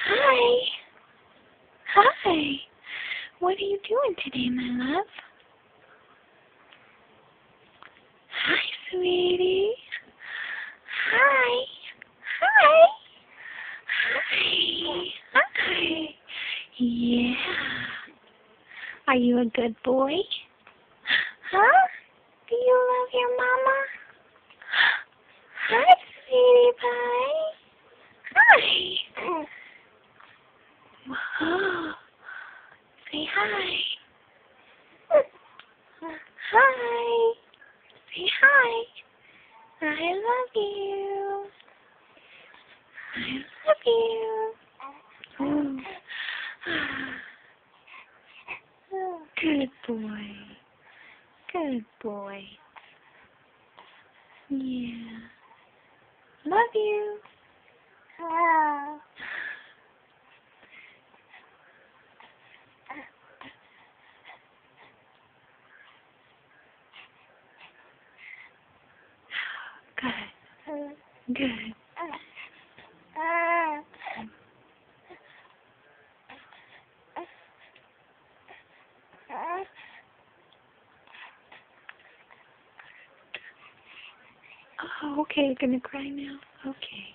Hi. Hi. What are you doing today, my love? Hi, sweetie. Hi. Hi. Hi. Hi. Yeah. Are you a good boy? Huh? Do you love your mama? Hi, sweetie pie. Hi. Whoa. Say hi. Hi. Say hi. I love you. I love you. Oh. Good boy. Good boy. Yeah. Love you. Oh. Good. Good. Oh, okay. You're gonna cry now? Okay.